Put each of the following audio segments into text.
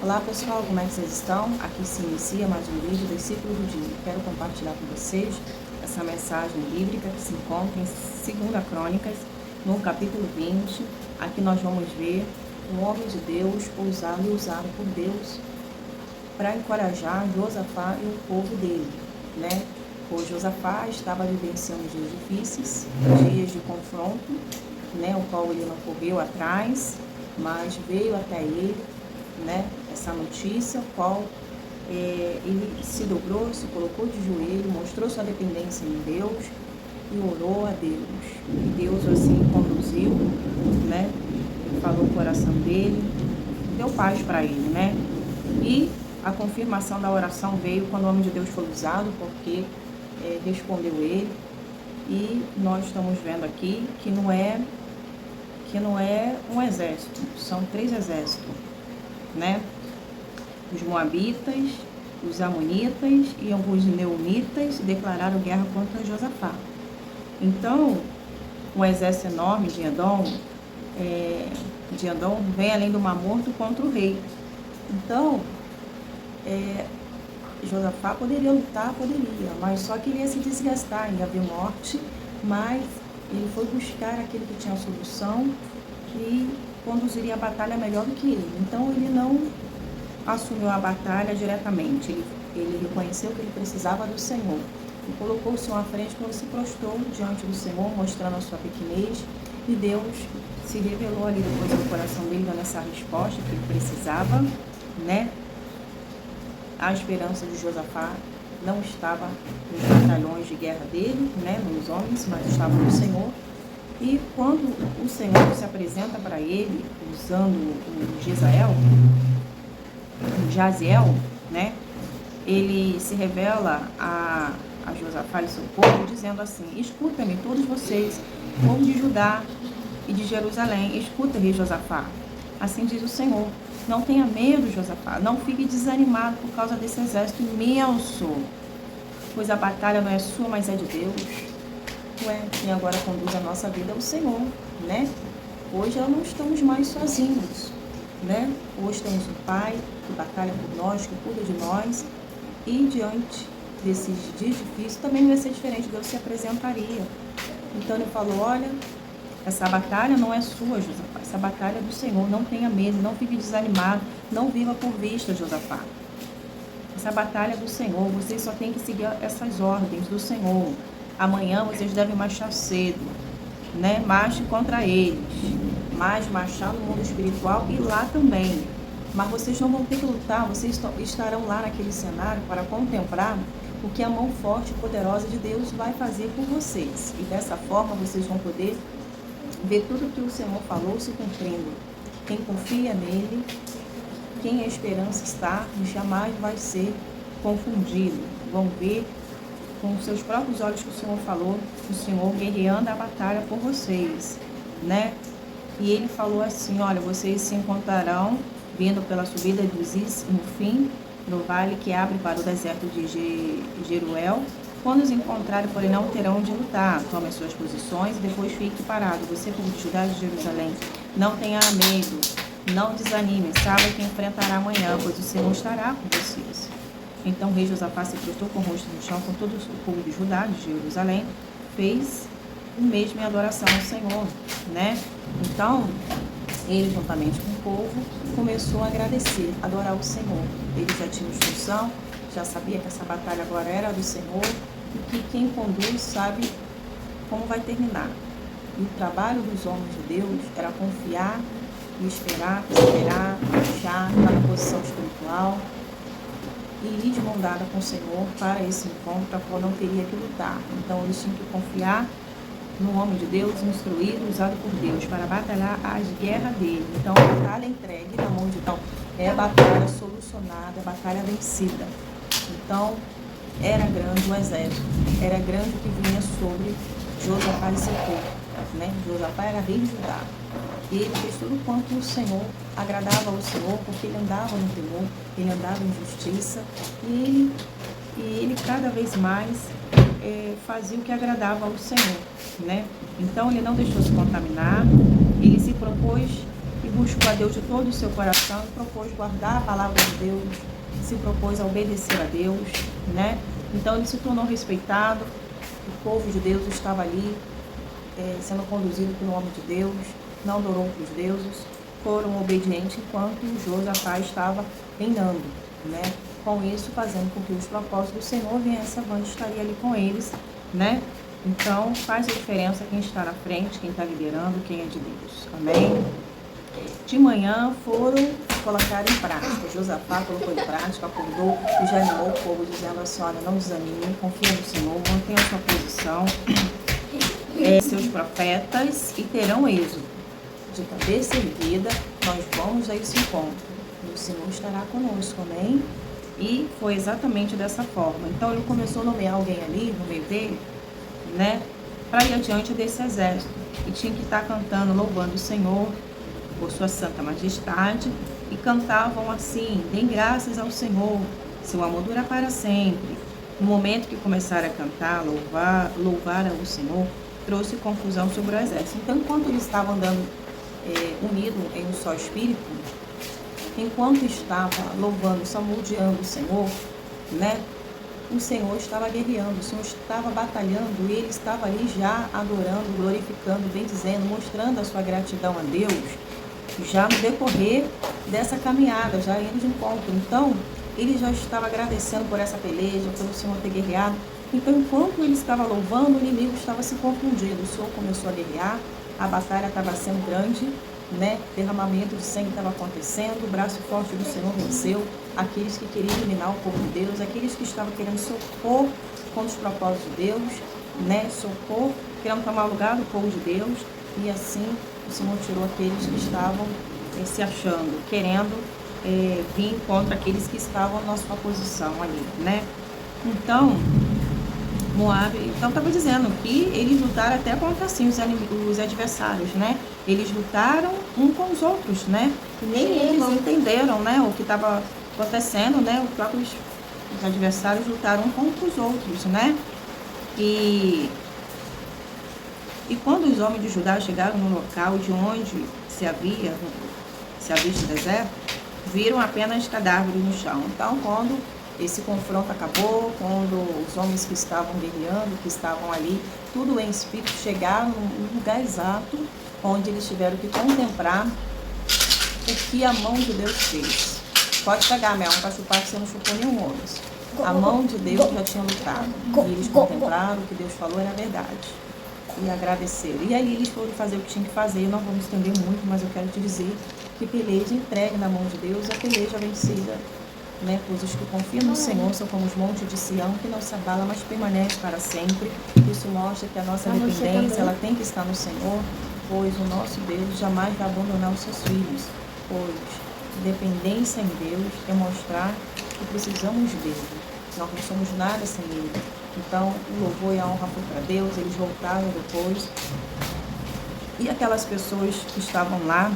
Olá pessoal, como é que vocês estão? Aqui se inicia mais um vídeo do ciclo do dia. Quero compartilhar com vocês essa mensagem bíblica que se encontra em 2 Crônicas, no capítulo 20. Aqui nós vamos ver um homem de Deus ousado e usado por Deus para encorajar Josafá e o povo dele, né? Pois Josafá estava vivenciando dias difíceis, dias de confronto, né? O qual ele não correu atrás, mas veio até ele, né, essa notícia, o qual ele se dobrou, se colocou de joelho, mostrou sua dependência em Deus e orou a Deus. E Deus assim conduziu, né, falou o coração dele, deu paz para ele, né? E a confirmação da oração veio quando o homem de Deus foi usado, porque respondeu ele. E nós estamos vendo aqui que não é um exército, são 3 exércitos, né? Os moabitas, os amonitas e alguns meunitas declararam guerra contra Josafá. Então, um exército enorme de Edom vem além do Mar Morto contra o rei. Então, Josafá poderia lutar, mas só que ele ia se desgastar, ia haver morte, mas ele foi buscar aquele que tinha a solução e conduziria a batalha melhor do que ele. Então ele não assumiu a batalha diretamente, ele reconheceu que ele precisava do Senhor e colocou o Senhor à frente quando se prostrou diante do Senhor, mostrando a sua pequenez, e Deus se revelou ali depois no coração dele, dando essa resposta que ele precisava, né? A esperança de Josafá não estava nos batalhões de guerra dele, né, nos homens, mas estava no Senhor. E quando o Senhor se apresenta para ele, usando o Jaziel, né, ele se revela a Josafá e seu povo, dizendo assim: escuta-me todos vocês, povo de Judá e de Jerusalém, escuta, rei Josafá. Assim diz o Senhor: não tenha medo, Josafá, não fique desanimado por causa desse exército imenso, pois a batalha não é sua, mas é de Deus. Quem agora conduz a nossa vida é o Senhor, né? Hoje não estamos mais sozinhos, né? Hoje temos um Pai que batalha por nós, que cuida de nós, e diante desses dias difíceis também não vai ser diferente, Deus se apresentaria. Então ele falou: olha, essa batalha não é sua, Josafá, essa batalha é do Senhor, não tenha medo, não fique desanimado, não viva por vista, Josafá. Essa batalha é do Senhor, vocês só têm que seguir essas ordens do Senhor. Amanhã vocês devem marchar cedo, né? Marche contra eles, mas marchar no mundo espiritual e lá também. Mas vocês não vão ter que lutar, vocês estarão lá naquele cenário para contemplar o que a mão forte e poderosa de Deus vai fazer por vocês. E dessa forma vocês vão poder ver tudo que o Senhor falou se cumprindo. Quem confia nele, quem a esperança está, jamais vai ser confundido. Vão ver com os seus próprios olhos que o Senhor falou, o Senhor guerreando a batalha por vocês, né? E ele falou assim: olha, vocês se encontrarão vindo pela subida do Ziz, no fim, no vale que abre para o deserto de Jeruel. Quando os encontrarem, porém, não terão de lutar. Tome as suas posições e depois fique parado. Você, povo de Judá e de Jerusalém, não tenha medo, não desanime, saiba que enfrentará amanhã, pois o Senhor estará com vocês. Então o rei Josafá se prostrou com o rosto no chão, com todo o povo de Judá, de Jerusalém, fez o mesmo em adoração ao Senhor, né? Então, ele, juntamente com o povo, começou a agradecer, adorar o Senhor. Ele já tinha instrução, já sabia que essa batalha agora era do Senhor e que quem conduz sabe como vai terminar. E o trabalho dos homens de Deus era confiar e esperar, deixar, estar na posição espiritual e ir de mão dada com o Senhor para esse encontro, para qual não teria que lutar. Então eles tinham que confiar no homem de Deus, instruído, usado por Deus para batalhar as guerras dele. Então a batalha entregue na mão de Deus é a batalha solucionada, a batalha vencida. Então era grande o exército, era grande o que vinha sobre Josafá e seu povo, né? Josafá era rei de Judá. E ele fez tudo quanto o Senhor agradava ao Senhor, porque ele andava no temor, ele andava em justiça, e ele cada vez mais fazia o que agradava ao Senhor, né? Então ele não deixou se contaminar, ele se propôs e buscou a Deus de todo o seu coração, propôs guardar a palavra de Deus, se propôs a obedecer a Deus, né? Então ele se tornou respeitado, o povo de Deus estava ali, sendo conduzido pelo homem de Deus, não adorou outros deuses, foram obedientes enquanto Josafá estava reinando, né? Com isso, fazendo com que os propósitos do Senhor viessem avante, estaria ali com eles, né? Então, faz a diferença quem está na frente, quem está liderando, quem é de Deus. Amém? De manhã foram colocar em prática. Josafá colocou em prática, acordou e já animou o povo, dizendo assim: olha, não desanime, confia no Senhor, mantenha a sua posição, seus profetas, e terão êxito. De cabeça erguida, nós vamos a esse encontro. E o Senhor estará conosco, amém? E foi exatamente dessa forma. Então ele começou a nomear alguém ali, no meio dele, né? Para ir adiante desse exército. E tinha que estar cantando, louvando o Senhor por sua santa majestade. E cantavam assim: deem graças ao Senhor, seu amor dura para sempre. No momento que começaram a cantar, louvar ao Senhor, trouxe confusão sobre o exército. Então, enquanto eles estavam andando unidos em um só espírito, enquanto estava louvando, salmodiando o Senhor, né? O Senhor estava guerreando, o Senhor estava batalhando, e ele estava ali já adorando, glorificando, bendizendo, mostrando a sua gratidão a Deus, já no decorrer dessa caminhada, já indo de encontro. Então, ele já estava agradecendo por essa peleja, pelo Senhor ter guerreado. Então, enquanto ele estava louvando, o inimigo estava se confundindo. O Senhor começou a guerrear, a batalha estava sendo grande, né? Derramamento de sangue estava acontecendo, o braço forte do Senhor venceu aqueles que queriam eliminar o povo de Deus, aqueles que estavam querendo sopor contra os propósitos de Deus, né? Sopor, querendo tomar o lugar do povo de Deus, e assim o Senhor tirou aqueles que estavam se achando, querendo vir contra aqueles que estavam na sua posição ali, né? Então, Moabe, então estava dizendo que eles lutaram até contra assim, os adversários, né? Eles lutaram um com os outros, né? E nem eles entenderam, né, o que estava acontecendo, né? Os próprios adversários lutaram um contra os outros, né? E quando os homens de Judá chegaram no local de onde se havia visto o deserto, viram apenas cadáveres no chão. Então, quando esse confronto acabou, quando os homens que estavam guerreando, que estavam ali, tudo em espírito, chegaram no lugar exato onde eles tiveram que contemplar o que a mão de Deus fez. Pode pegar, Mel, para chupar que você não chupou nenhum homem. A mão de Deus já tinha lutado. E eles contemplaram o que Deus falou era verdade. E agradeceram. E aí eles foram fazer o que tinham que fazer. Eu não vou me estender muito, mas eu quero te dizer que peleja entregue na mão de Deus, a peleja vencida, né? Pois os que confiam no Senhor são como os montes de Sião, que não se abala, mas permanece para sempre. Isso mostra que a nossa dependência, ela tem que estar no Senhor, pois o nosso Deus jamais vai abandonar os seus filhos. Pois dependência em Deus é mostrar que precisamos dele. Nós não somos nada sem ele. Então, o louvor e a honra foi para Deus. Eles voltaram depois. E aquelas pessoas que estavam lá,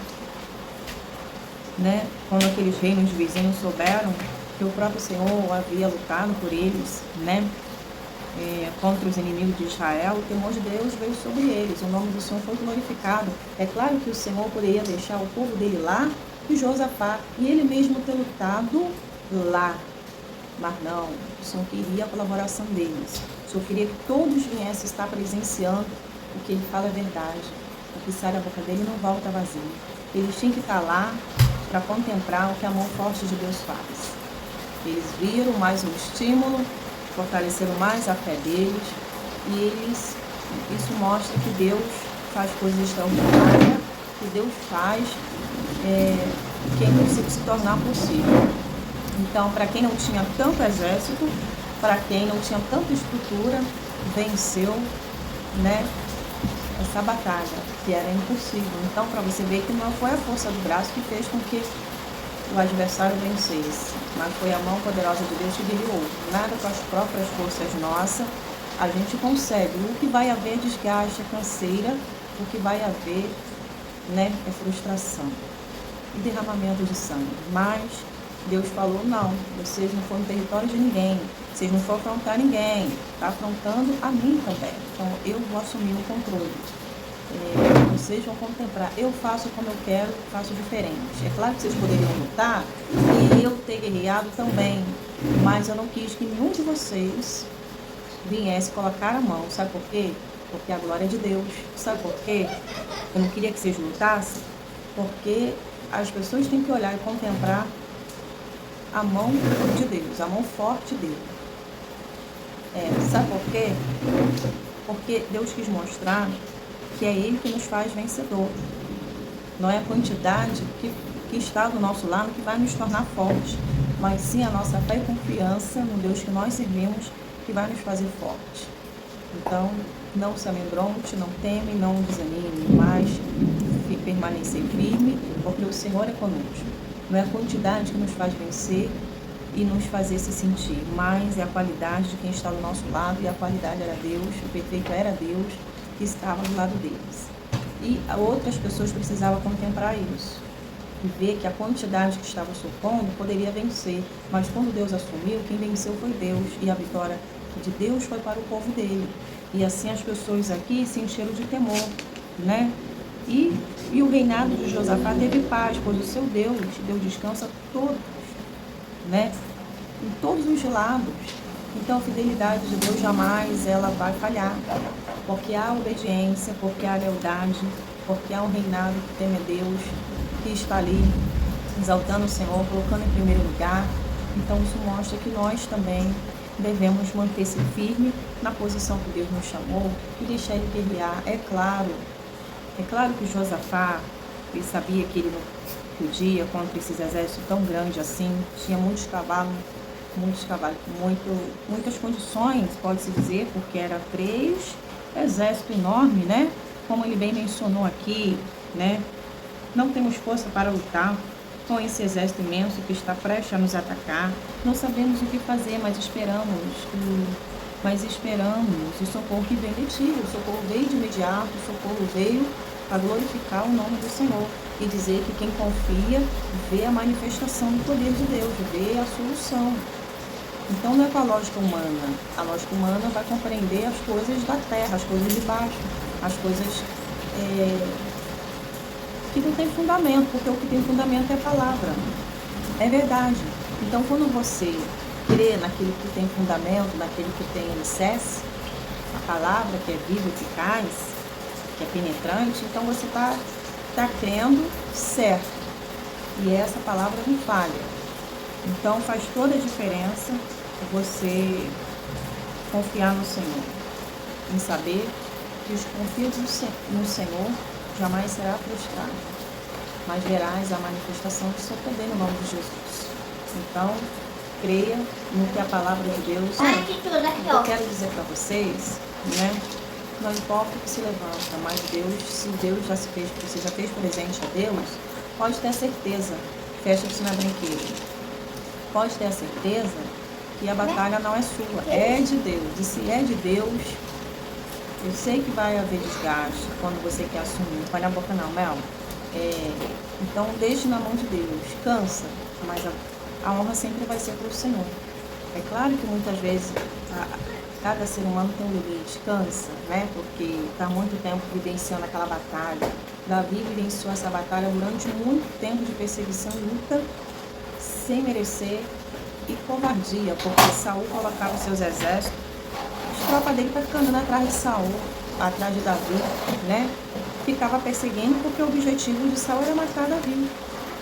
né, quando aqueles reinos vizinhos souberam que o próprio Senhor havia lutado por eles, né, contra os inimigos de Israel, o temor de Deus veio sobre eles, o nome do Senhor foi glorificado. É claro que o Senhor poderia deixar o povo dele lá e Josafá, e ele mesmo ter lutado lá, mas não, o Senhor queria a colaboração deles. O Senhor queria que todos viessem estar presenciando o que ele fala é verdade, o que sai da boca dele não volta vazio. Eles tinham que estar lá para contemplar o que a mão forte de Deus faz. Eles viram mais um estímulo, fortaleceram mais a fé deles, e isso mostra que Deus faz coisas extraordinárias, que Deus faz que é impossível se tornar possível. Então, para quem não tinha tanto exército, para quem não tinha tanta estrutura, venceu, né, essa batalha, que era impossível. Então, para você ver que não foi a força do braço que fez com que o adversário vencesse, mas foi a mão poderosa de Deus que guerreou. Nada com as próprias forças nossas a gente consegue. O que vai haver desgaste, é canseira, o que vai haver, né, é frustração e derramamento de sangue. Mas Deus falou: não, vocês não foram no território de ninguém, vocês não foram afrontar ninguém, está afrontando a mim também. Então eu vou assumir o controle. Vocês vão contemplar. Eu faço como eu quero, faço diferente. É claro que vocês poderiam lutar e eu ter guerreado também, mas eu não quis que nenhum de vocês viesse colocar a mão. Sabe por quê? Porque a glória é de Deus. Sabe por quê? Eu não queria que vocês lutassem, porque as pessoas têm que olhar e contemplar a mão de Deus, a mão forte dele. Sabe por quê? Porque Deus quis mostrar que é Ele que nos faz vencedor. Não é a quantidade que está do nosso lado que vai nos tornar fortes, mas sim a nossa fé e confiança no Deus que nós servimos que vai nos fazer fortes. Então, não se amedronte, não teme, não desanime, mas permanecer firme, porque o Senhor é conosco. Não é a quantidade que nos faz vencer e nos fazer se sentir, mas é a qualidade de quem está do nosso lado, e a qualidade era Deus, o perfeito era Deus que estava do lado deles. E outras pessoas precisavam contemplar isso e ver que a quantidade que estava supondo poderia vencer, mas quando Deus assumiu, quem venceu foi Deus, e a vitória de Deus foi para o povo dele. E assim as pessoas aqui se encheram de temor, né? E o reinado de Josafá teve paz, pois o seu Deus deu descanso a todos, né? Em todos os lados. Então a fidelidade de Deus jamais ela vai falhar, porque há obediência, porque há lealdade, porque há um reinado que teme a Deus, que está ali exaltando o Senhor, colocando em primeiro lugar. Então isso mostra que nós também devemos manter-se firme na posição que Deus nos chamou e deixar Ele guerrear. É claro que Josafá, ele sabia que ele não podia contra esses exércitos tão grandes assim, tinha muitos cavalos, muitas condições, pode-se dizer, porque era 3 exércitos enormes, né? Como ele bem mencionou aqui, né? Não temos força para lutar com esse exército imenso que está prestes a nos atacar. Não sabemos o que fazer, mas esperamos. O socorro que vem de ti. O socorro veio de imediato, o socorro veio para glorificar o nome do Senhor e dizer que quem confia vê a manifestação do poder de Deus, vê a solução. Então não é com a lógica humana. A lógica humana vai compreender as coisas da terra, as coisas de baixo, as coisas que não tem fundamento, porque o que tem fundamento é a palavra. É verdade. Então quando você crê naquilo que tem fundamento, naquele que tem alicerce, a palavra que é viva, eficaz, que é penetrante, então você está crendo certo. E essa palavra não falha. Então faz toda a diferença você confiar no Senhor, em saber que os confios no Senhor jamais será frustrado, mas verás a manifestação do seu poder no nome de Jesus. Então, creia no que a palavra de Deus eu quero dizer para vocês, né? Não importa o que se levanta, mas Deus, se Deus já se fez, você já fez presente a Deus, pode ter a certeza, fecha-se na brinquedo, pode ter a certeza que a batalha não é sua, é de Deus. E se é de Deus, eu sei que vai haver desgaste quando você quer assumir. Não põe na boca não, Mel. Então deixe na mão de Deus, cansa, mas a honra sempre vai ser para o Senhor. É claro que muitas vezes cada ser humano tem um limite, cansa, né? Porque está muito tempo vivenciando aquela batalha. Davi vivenciou essa batalha durante muito tempo de perseguição e luta, sem merecer, e covardia, porque Saul colocava os seus exércitos, as tropas dele para ficar andando atrás de Saul, atrás de Davi, né? Ficava perseguindo porque o objetivo de Saul era matar Davi.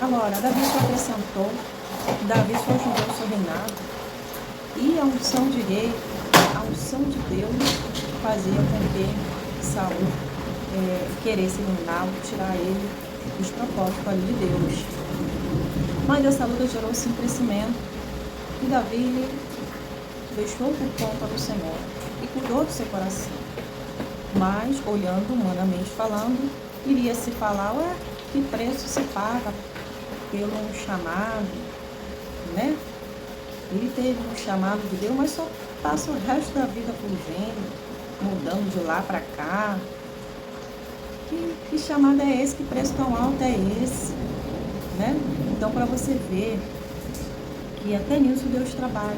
Agora, Davi só acrescentou, Davi só ajudou o seu reinado, e a unção de rei, a unção de Deus fazia com que Saul queresse eliminá-lo, tirar ele dos propósitos ali de Deus. Mas essa luta gerou sim crescimento, e Davi deixou por conta do Senhor e cuidou do seu coração. Mas, olhando humanamente falando, iria se falar, que preço se paga pelo chamado, né? Ele teve um chamado de Deus, mas só passa o resto da vida fugindo, mudando de lá para cá. Que chamado é esse? Que preço tão alto é esse? Né? Então, para você ver que até nisso Deus trabalha.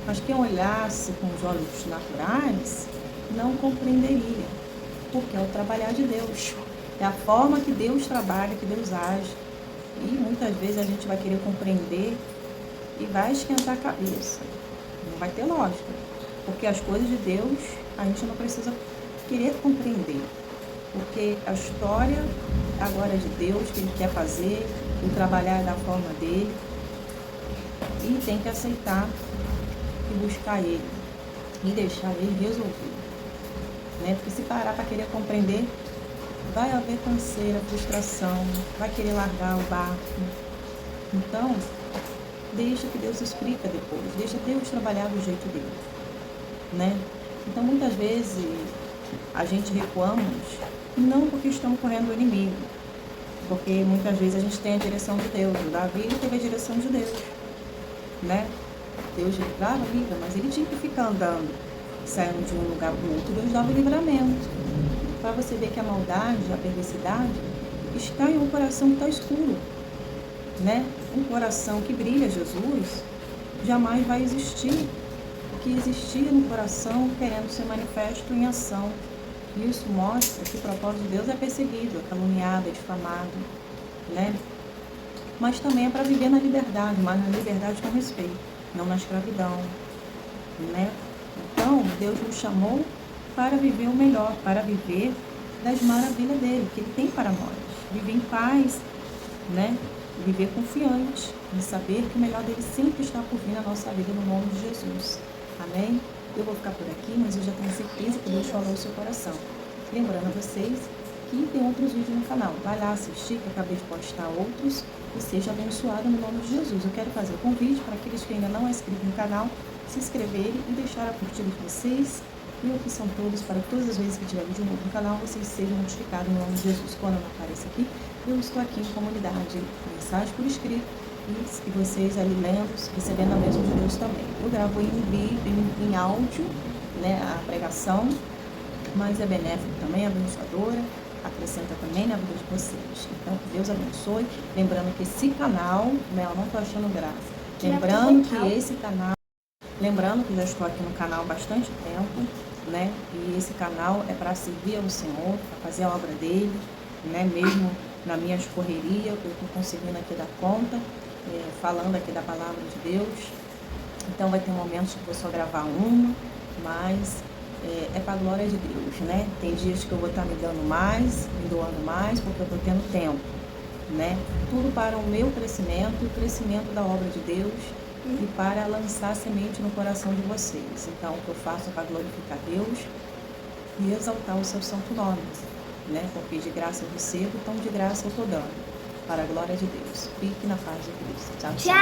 Mas quem olhasse com os olhos naturais não compreenderia. porque é o trabalhar de Deus. É a forma que Deus trabalha, que Deus age. E muitas vezes a gente vai querer compreender e vai esquentar a cabeça. Não vai ter lógica. Porque as coisas de Deus a gente não precisa querer compreender. Porque a história, a glória de Deus, que Ele quer fazer, o trabalhar da forma dele. E tem que aceitar e buscar Ele. E deixar Ele resolver. Né? Porque se parar para querer compreender, vai haver canseira, frustração, vai querer largar o barco. Então, deixa que Deus explica depois, deixa Deus trabalhar do jeito dele, né? Então, muitas vezes, a gente recuamos, não porque estamos correndo do inimigo, porque muitas vezes a gente tem a direção de Deus. O Davi teve a direção de Deus, né? Deus livrava, livra, mas ele tinha que ficar andando, saindo de um lugar para o outro. Deus dava o livramento. Para você ver que a maldade, a perversidade, está em um coração que está escuro, né? Um coração que brilha Jesus jamais vai existir. O que existia no coração querendo ser manifesto em ação. E isso mostra que o propósito de Deus é perseguido, é caluniado, é difamado, né? Mas também é para viver na liberdade, mas na liberdade com respeito, não na escravidão, né? Então, Deus nos chamou para viver o melhor, para viver das maravilhas dele, que ele tem para nós. Viver em paz, né? Viver confiante, em saber que o melhor dele sempre está por vir na nossa vida, no nome de Jesus. Amém? Eu vou ficar por aqui, mas eu já tenho certeza que Deus falou o seu coração. Lembrando a vocês que tem outros vídeos no canal. Vai lá assistir, que eu acabei de postar outros, e seja abençoado no nome de Jesus. Eu quero fazer o convite para aqueles que ainda não é inscritos no canal, se inscreverem e deixar a curtida de vocês. E a opção todos, para todas as vezes que tiver vídeo novo no canal, vocês sejam notificados no nome de Jesus. Quando eu não apareço aqui, eu estou aqui em comunidade, mensagem por escrito, e vocês ali lendo, recebendo a bênção de Deus também. Eu gravo em vídeo, em áudio, né, a pregação, mas é benéfico também, é abençoadora, acrescenta também na vida de vocês. Então, que Deus abençoe. Lembrando que esse canal, né, eu não estou achando graça. Lembrando que esse canal, lembrando que já estou aqui no canal há bastante tempo, né? E esse canal é para servir ao Senhor, para fazer a obra dele, né? Mesmo na minha correria, eu estou conseguindo aqui dar conta, falando aqui da palavra de Deus. Então vai ter momentos que eu vou só gravar uma, mas é para a glória de Deus, né? Tem dias que eu vou estar me dando mais, me doando mais, porque eu estou tendo tempo, né? Tudo para o meu crescimento e o crescimento da obra de Deus, e para lançar semente no coração de vocês. Então, o que eu faço é para glorificar Deus e exaltar o seu santo nome, né? Porque de graça eu recebo, então de graça eu estou dando, para a glória de Deus. Fique na paz de Cristo. Tchau, tchau.